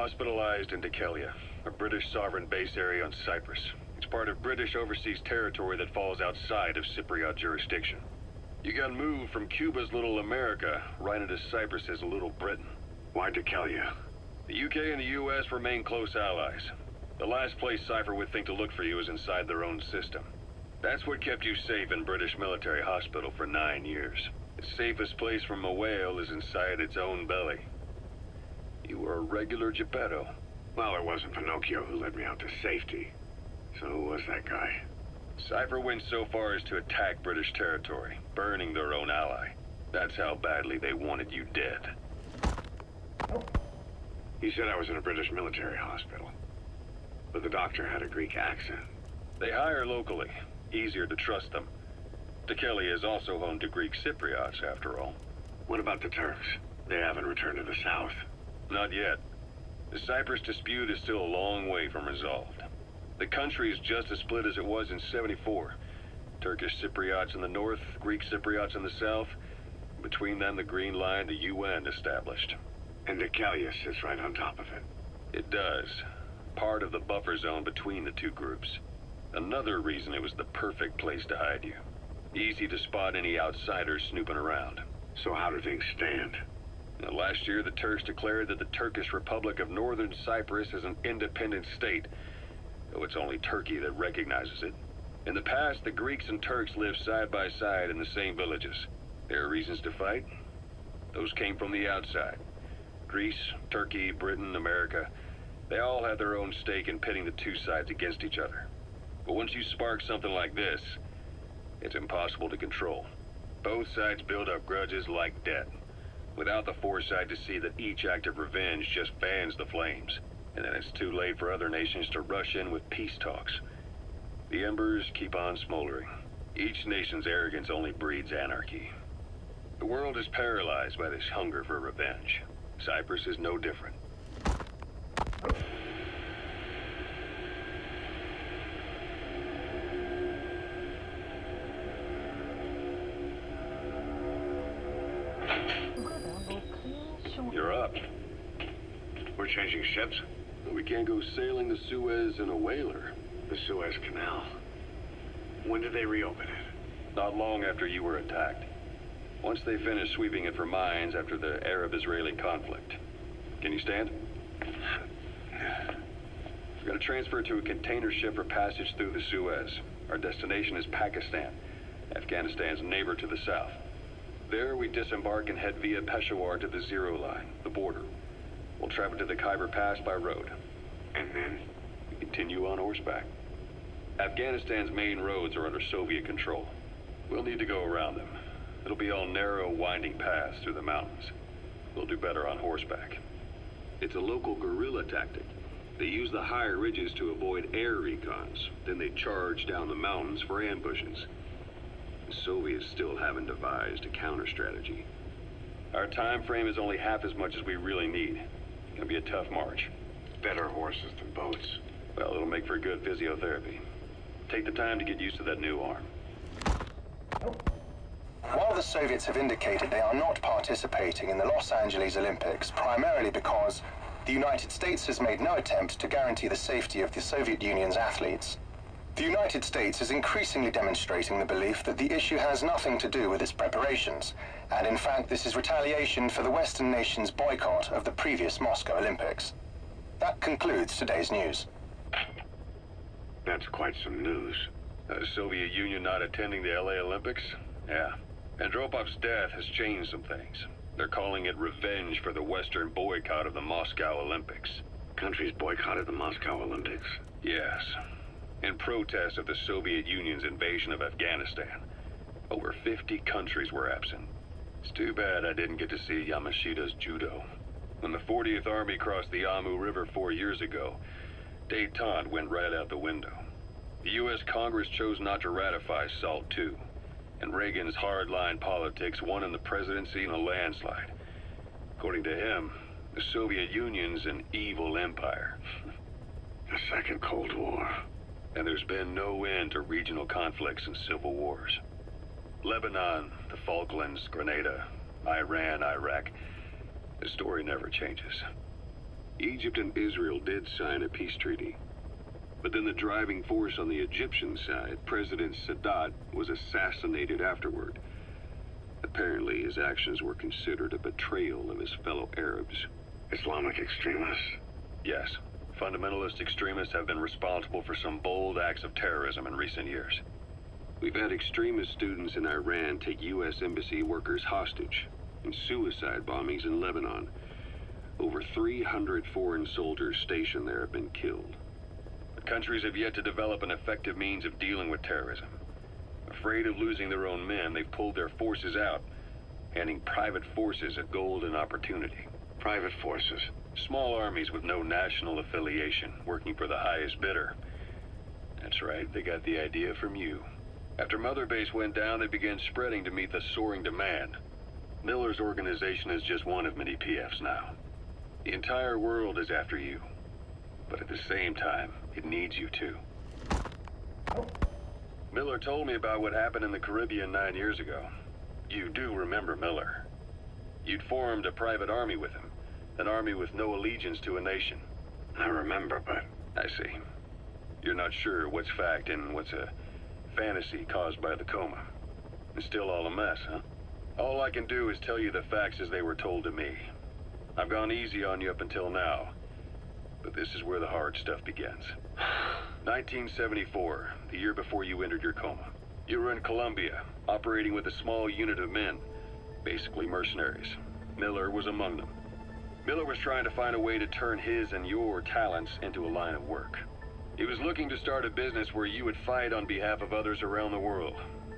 hospitalized in Dikelia, a British sovereign base area on Cyprus. It's part of British overseas territory that falls outside of Cypriot jurisdiction. You got moved from Cuba's Little America right into Cyprus's Little Britain. Why Dikelia? The UK and the US remain close allies. The last place Cypher would think to look for you is inside their own system. That's what kept you safe in British military hospital for 9 years. The safest place from a whale is inside its own belly. You were a regular Geppetto. Well, it wasn't Pinocchio who led me out to safety. So who was that guy? Cypher went so far as to attack British territory, burning their own ally. That's how badly they wanted you dead. He said I was in a British military hospital. But the doctor had a Greek accent. They hire locally. Easier to trust them. Dikelia is also home to Greek Cypriots, after all. What about the Turks? They haven't returned to the south. Not yet. The Cyprus dispute is still a long way from resolved. The country is just as split as it was in '74. Turkish Cypriots in the north, Greek Cypriots in the south. Between them, the Green Line, the UN established. And Dikelia sits right on top of it. It does. Part of the buffer zone between the two groups. Another reason it was the perfect place to hide you. Easy to spot any outsiders snooping around. So how do things stand? Now, last year, the Turks declared that the Turkish Republic of Northern Cyprus is an independent state, though it's only Turkey that recognizes it. In the past, the Greeks and Turks lived side by side in the same villages. There are reasons to fight. Those came from the outside. Greece, Turkey, Britain, America, they all had their own stake in pitting the two sides against each other. But once you spark something like this, it's impossible to control. Both sides build up grudges like debt, without the foresight to see that each act of revenge just fans the flames. And then it's too late for other nations to rush in with peace talks. The embers keep on smoldering. Each nation's arrogance only breeds anarchy. The world is paralyzed by this hunger for revenge. Cyprus is no different. You're up. We're changing ships? We can't go sailing the Suez in a whaler. The Suez Canal. When did they reopen it? Not long after you were attacked. Once they finished sweeping it for mines after the Arab-Israeli conflict. Can you stand? We're going to transfer it to a container ship for passage through the Suez. Our destination is Pakistan, Afghanistan's neighbor to the south. There, we disembark and head via Peshawar to the Zero Line, the border. We'll travel to the Khyber Pass by road. And then? We continue on horseback. Afghanistan's main roads are under Soviet control. We'll need to go around them. It'll be all narrow, winding paths through the mountains. We'll do better on horseback. It's a local guerrilla tactic. They use the higher ridges to avoid air recons. Then they charge down the mountains for ambushes. The Soviets still haven't devised a counter-strategy. Our time frame is only half as much as we really need. It's gonna be a tough march. Better horses than boats. Well, it'll make for good physiotherapy. Take the time to get used to that new arm. While the Soviets have indicated they are not participating in the Los Angeles Olympics, primarily because the United States has made no attempt to guarantee the safety of the Soviet Union's athletes, the United States is increasingly demonstrating the belief that the issue has nothing to do with its preparations, and in fact this is retaliation for the Western nation's boycott of the previous Moscow Olympics. That concludes today's news. That's quite some news. The Soviet Union not attending the LA Olympics? Yeah. Andropov's death has changed some things. They're calling it revenge for the Western boycott of the Moscow Olympics. Countries boycotted the Moscow Olympics? Yes. In protest of the Soviet Union's invasion of Afghanistan. Over 50 countries were absent. It's too bad I didn't get to see Yamashita's judo. When the 40th Army crossed the Amu River 4 years ago, détente went right out the window. The U.S. Congress chose not to ratify SALT II, and Reagan's hardline politics won in the presidency in a landslide. According to him, the Soviet Union's an evil empire. The Second Cold War. And there's been no end to regional conflicts and civil wars. Lebanon, the Falklands, Grenada, Iran, Iraq. The story never changes. Egypt and Israel did sign a peace treaty. But then the driving force on the Egyptian side, President Sadat, was assassinated afterward. Apparently, his actions were considered a betrayal of his fellow Arabs. Islamic extremists? Yes, fundamentalist extremists have been responsible for some bold acts of terrorism in recent years. We've had extremist students in Iran take U.S. embassy workers hostage, and suicide bombings in Lebanon. Over 300 foreign soldiers stationed there have been killed. The countries have yet to develop an effective means of dealing with terrorism. Afraid of losing their own men, they've pulled their forces out, handing private forces a golden opportunity. Private forces? Small armies with no national affiliation, working for the highest bidder. That's right, they got the idea from you. After Mother Base went down, they began spreading to meet the soaring demand. Miller's organization is just one of many PFs now. The entire world is after you. But at the same time, it needs you too. Miller told me about what happened in the Caribbean 9 years ago. You do remember Miller. You'd formed a private army with him. An army with no allegiance to a nation. I remember, but... I see. You're not sure what's fact and what's a fantasy caused by the coma. It's still all a mess, huh? All I can do is tell you the facts as they were told to me. I've gone easy on you up until now. But this is where the hard stuff begins. 1974, the year before you entered your coma. You were in Colombia, operating with a small unit of men, basically mercenaries. Miller was among them. Miller was trying to find a way to turn his and your talents into a line of work. He was looking to start a business where you would fight on behalf of others around the world,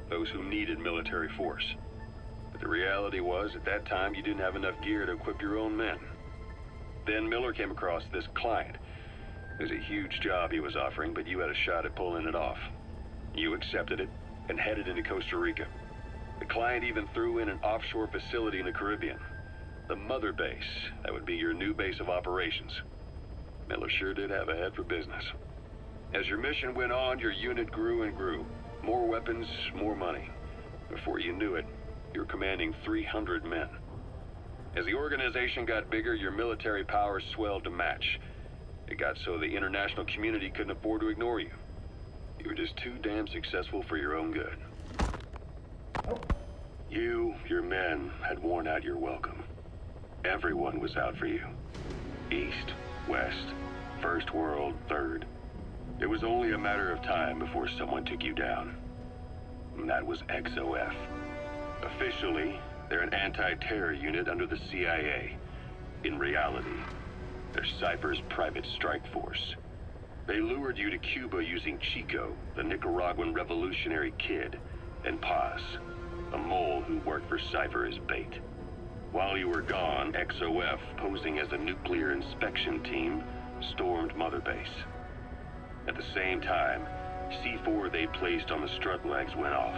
those who needed military force. But the reality was, at that time, you didn't have enough gear to equip your own men. Then Miller came across this client. It was a huge job he was offering, but you had a shot at pulling it off. You accepted it and headed into Costa Rica. The client even threw in an offshore facility in the Caribbean. The Mother Base, that would be your new base of operations. Miller sure did have a head for business. As your mission went on, your unit grew and grew. More weapons, more money. Before you knew it, you were commanding 300 men. As the organization got bigger, your military powers swelled to match. It got so the international community couldn't afford to ignore you. You were just too damn successful for your own good. You, your men, had worn out your welcome. Everyone was out for you. East, West, First World, Third. It was only a matter of time before someone took you down. And that was XOF. Officially, they're an anti-terror unit under the CIA. In reality, they're Cypher's private strike force. They lured you to Cuba using Chico, the Nicaraguan revolutionary kid, and Paz, a mole who worked for Cypher as bait. While you were gone, XOF, posing as a nuclear inspection team, stormed Mother Base. At the same time, C4 they placed on the strut legs went off.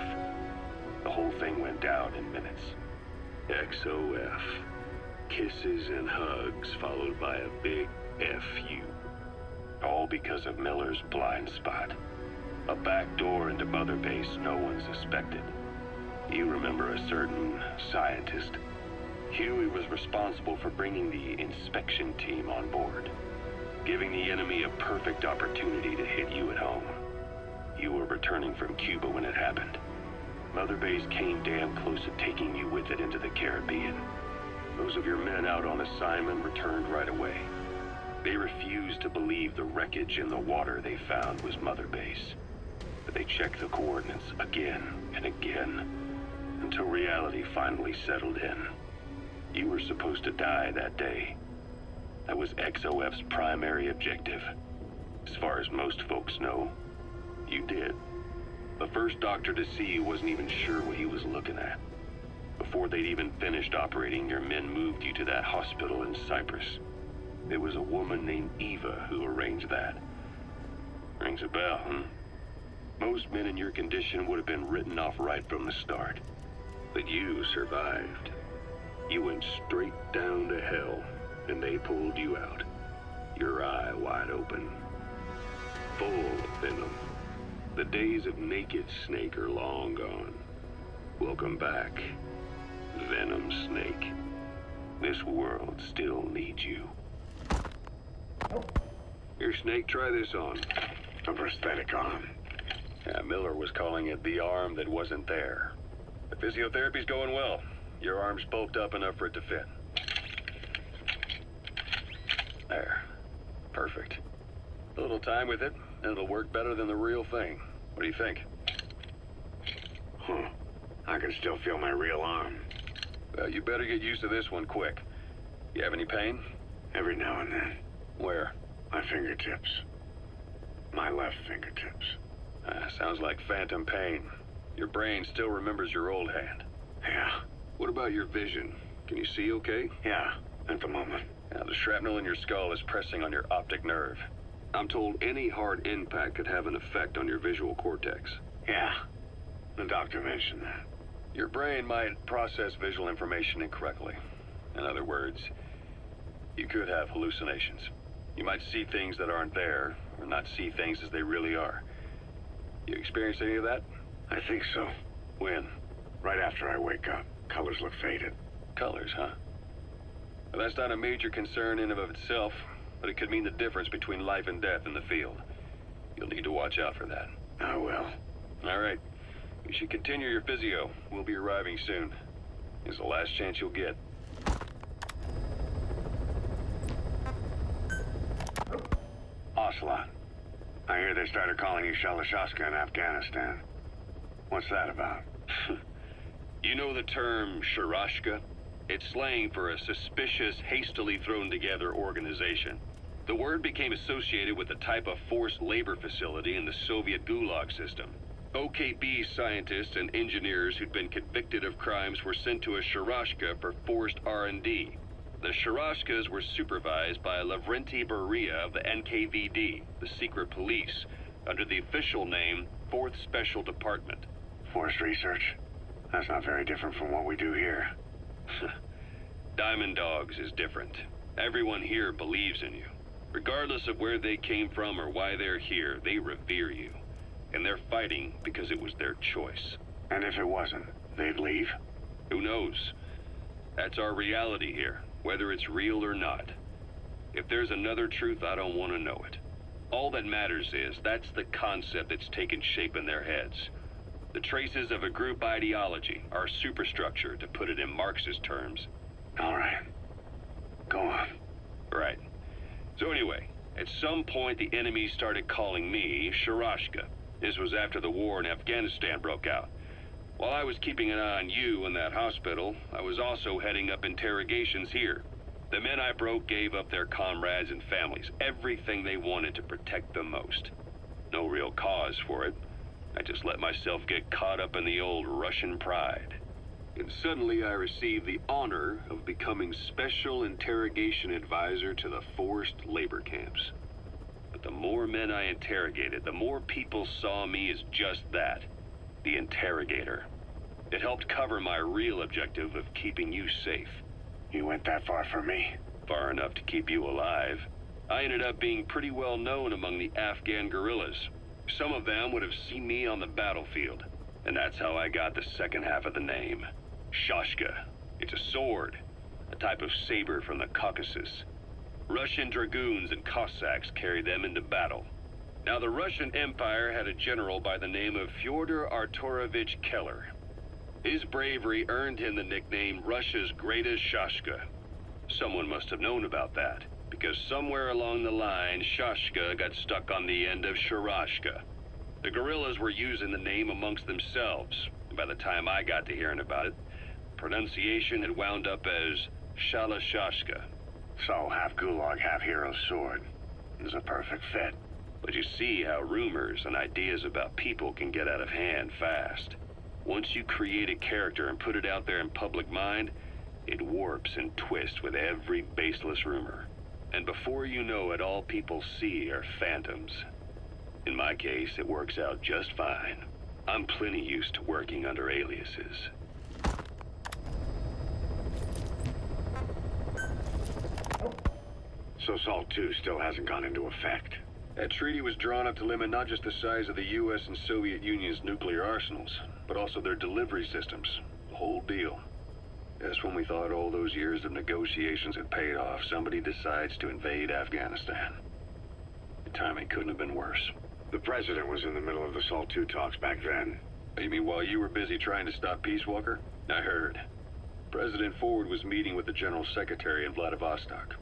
The whole thing went down in minutes. XOF. Kisses and hugs followed by a big FU. All because of Miller's blind spot. A back door into Mother Base no one suspected. You remember a certain scientist. Huey was responsible for bringing the inspection team on board, giving the enemy a perfect opportunity to hit you at home. You were returning from Cuba when it happened. Mother Base came damn close to taking you with it into the Caribbean. Those of your men out on assignment returned right away. They refused to believe the wreckage in the water they found was Mother Base. But they checked the coordinates again and again, until reality finally settled in. You were supposed to die that day. That was XOF's primary objective. As far as most folks know, you did. The first doctor to see you wasn't even sure what he was looking at. Before they'd even finished operating, your men moved you to that hospital in Cyprus. It was a woman named Eva who arranged that. Rings a bell, huh? Most men in your condition would have been written off right from the start. But you survived. You went straight down to hell, and they pulled you out. Your eye wide open. Full of venom. The days of naked Snake are long gone. Welcome back, Venom Snake. This world still needs you. Here, Snake, try this on. A prosthetic arm. Yeah, Miller was calling it the arm that wasn't there. The physiotherapy's going well. Your arm's bulked up enough for it to fit. There. Perfect. A little time with it, and it'll work better than the real thing. What do you think? Huh. I can still feel my real arm. Well, you better get used to this one quick. You have any pain? Every now and then. Where? My fingertips. My left fingertips. Sounds like phantom pain. Your brain still remembers your old hand. Yeah. What about your vision? Can you see okay? Yeah, at the moment. Now, the shrapnel in your skull is pressing on your optic nerve. I'm told any hard impact could have an effect on your visual cortex. Yeah. The doctor mentioned that. Your brain might process visual information incorrectly. In other words, you could have hallucinations. You might see things that aren't there, or not see things as they really are. You experience any of that? I think so. When? Right after I wake up. Colors look faded. Colors, huh? Well, that's not a major concern in and of itself, but it could mean the difference between life and death in the field. You'll need to watch out for that. I will. All right. You should continue your physio. We'll be arriving soon. It's the last chance you'll get. Ocelot. I hear they started calling you Shalashaska in Afghanistan. What's that about? You know the term Sharashka? It's slang for a suspicious, hastily thrown together organization. The word became associated with a type of forced labor facility in the Soviet Gulag system. OKB scientists and engineers who'd been convicted of crimes were sent to a Sharashka for forced R&D. The Sharashkas were supervised by Lavrenti Beria of the NKVD, the secret police, under the official name 4th Special Department. Forced research? That's not very different from what we do here. Diamond Dogs is different. Everyone here believes in you. Regardless of where they came from or why they're here, they revere you. And they're fighting because it was their choice. And if it wasn't, they'd leave? Who knows? That's our reality here, whether it's real or not. If there's another truth, I don't want to know it. All that matters is that's the concept that's taken shape in their heads. The traces of a group ideology, our superstructure, to put it in Marxist terms. All right. Go on. Right. So anyway, at some point the enemy started calling me Sharashka. This was after the war in Afghanistan broke out. While I was keeping an eye on you in that hospital, I was also heading up interrogations here. The men I broke gave up their comrades and families, everything they wanted to protect them most. No real cause for it. I just let myself get caught up in the old Russian pride. And suddenly I received the honor of becoming Special Interrogation Advisor to the forced labor camps. But the more men I interrogated, the more people saw me as just that, the interrogator. It helped cover my real objective of keeping you safe. You went that far for me? Far enough to keep you alive. I ended up being pretty well known among the Afghan guerrillas. Some of them would have seen me on the battlefield, and that's how I got the second half of the name. Shashka. It's a sword, a type of saber from the Caucasus. Russian dragoons and Cossacks carried them into battle. Now, the Russian Empire had a general by the name of Fyodor Arturovich Keller. His bravery earned him the nickname Russia's Greatest Shashka. Someone must have known about that, because somewhere along the line, Shashka got stuck on the end of Sharashka. The guerrillas were using the name amongst themselves, and by the time I got to hearing about it, pronunciation had wound up as Shalashashka. So, half Gulag, half Hero Sword. Is a perfect fit. But you see how rumors and ideas about people can get out of hand fast. Once you create a character and put it out there in public mind, it warps and twists with every baseless rumor. And before you know it, all people see are phantoms. In my case, it works out just fine. I'm plenty used to working under aliases. So SALT II still hasn't gone into effect? That treaty was drawn up to limit not just the size of the U.S. and Soviet Union's nuclear arsenals, but also their delivery systems. The whole deal. Just when we thought all those years of negotiations had paid off, somebody decides to invade Afghanistan. The timing couldn't have been worse. The president was in the middle of the SALT II talks back then. You mean while you were busy trying to stop Peace Walker? I heard. President Ford was meeting with the General Secretary in Vladivostok.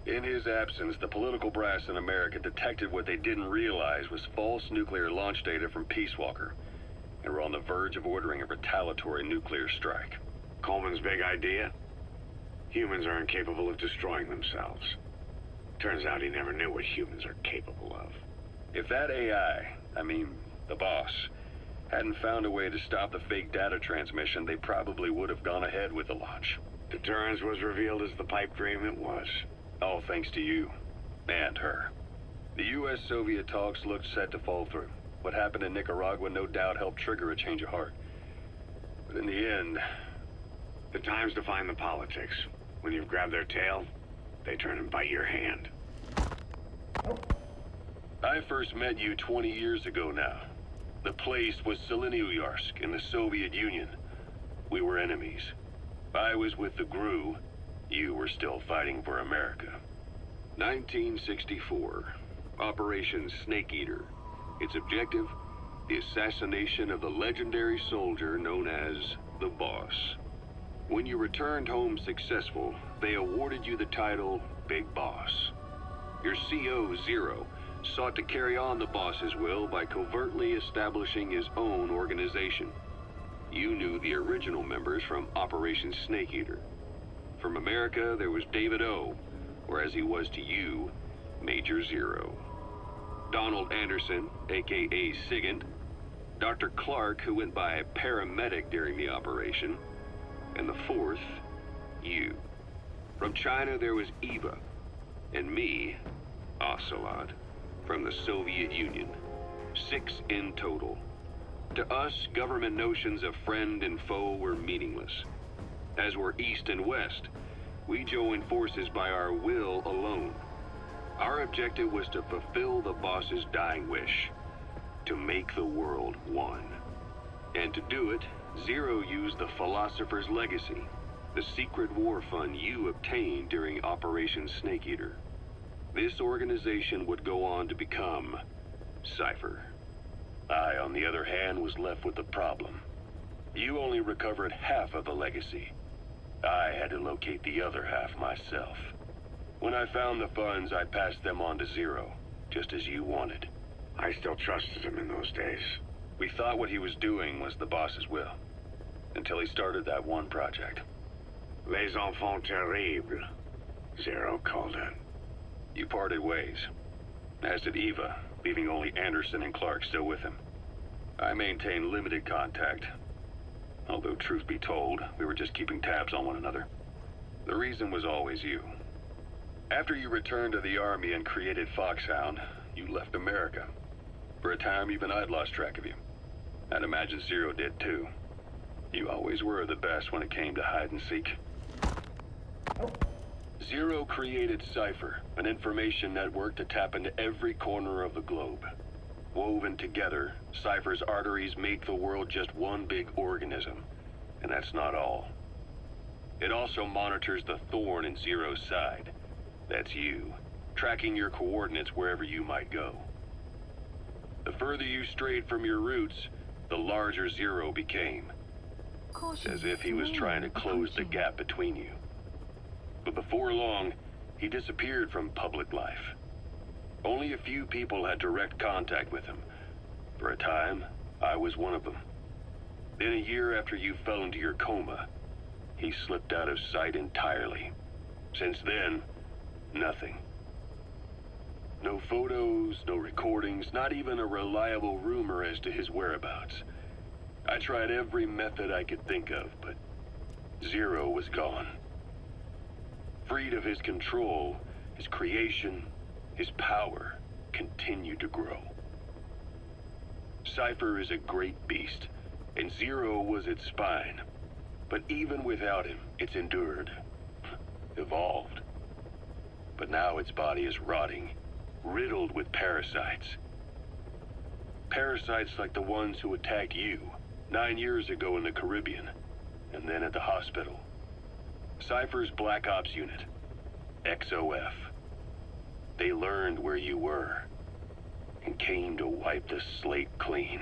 In his absence, the political brass in America detected what they didn't realize was false nuclear launch data from Peace Walker, and were on the verge of ordering a retaliatory nuclear strike. Coleman's big idea? Humans are incapable of destroying themselves. Turns out he never knew what humans are capable of. If that AI, the boss, hadn't found a way to stop the fake data transmission, they probably would have gone ahead with the launch. Deterrence was revealed as the pipe dream it was. All thanks to you. And her. The U.S.-Soviet talks looked set to fall through. What happened in Nicaragua no doubt helped trigger a change of heart. But in the end... The time's to find the politics. When you've grabbed their tail, they turn and bite your hand. I first met you 20 years ago now. The place was Selenouyarsk in the Soviet Union. We were enemies. I was with the GRU. You were still fighting for America. 1964. Operation Snake Eater. Its objective? The assassination of the legendary soldier known as the Boss. When you returned home successful, they awarded you the title Big Boss. Your CO, Zero, sought to carry on the boss's will by covertly establishing his own organization. You knew the original members from Operation Snake Eater. From America, there was David O, or as he was to you, Major Zero. Donald Anderson, aka Sigint. Dr. Clark, who went by paramedic during the operation. And the fourth, you. From China, there was Eva. And me, Ocelot, from the Soviet Union. 6 in total. To us, government notions of friend and foe were meaningless. As were East and West, we joined forces by our will alone. Our objective was to fulfill the boss's dying wish, to make the world one. And to do it, Zero used the Philosopher's Legacy, the secret war fund you obtained during Operation Snake Eater. This organization would go on to become Cypher. I, on the other hand, was left with the problem. You only recovered half of the legacy. I had to locate the other half myself. When I found the funds, I passed them on to Zero, just as you wanted. I still trusted him in those days. We thought what he was doing was the boss's will, until he started that one project. Les enfants terribles, Zero called it. You parted ways, as did Eva, leaving only Anderson and Clark still with him. I maintained limited contact, although truth be told, we were just keeping tabs on one another. The reason was always you. After you returned to the Army and created Foxhound, you left America. For a time, even I'd lost track of you. I'd imagine Zero did too. You always were the best when it came to hide and seek. Zero created Cypher, an information network to tap into every corner of the globe. Woven together, Cypher's arteries make the world just one big organism. And that's not all. It also monitors the thorn in Zero's side. That's you, tracking your coordinates wherever you might go. The further you strayed from your roots, the larger Zero became. As if he was trying to close the gap between you. But before long, he disappeared from public life. Only a few people had direct contact with him. For a time, I was one of them. Then a year after you fell into your coma, he slipped out of sight entirely. Since then, nothing. No photos, no recordings, not even a reliable rumor as to his whereabouts. I tried every method I could think of, but Zero was gone. Freed of his control, his creation, his power continued to grow. Cypher is a great beast, and Zero was its spine. But even without him, it's endured, evolved. But now its body is rotting, riddled with parasites. Parasites like the ones who attacked you 9 years ago in the Caribbean, and then at the hospital. Cypher's Black Ops Unit, XOF. They learned where you were and came to wipe the slate clean.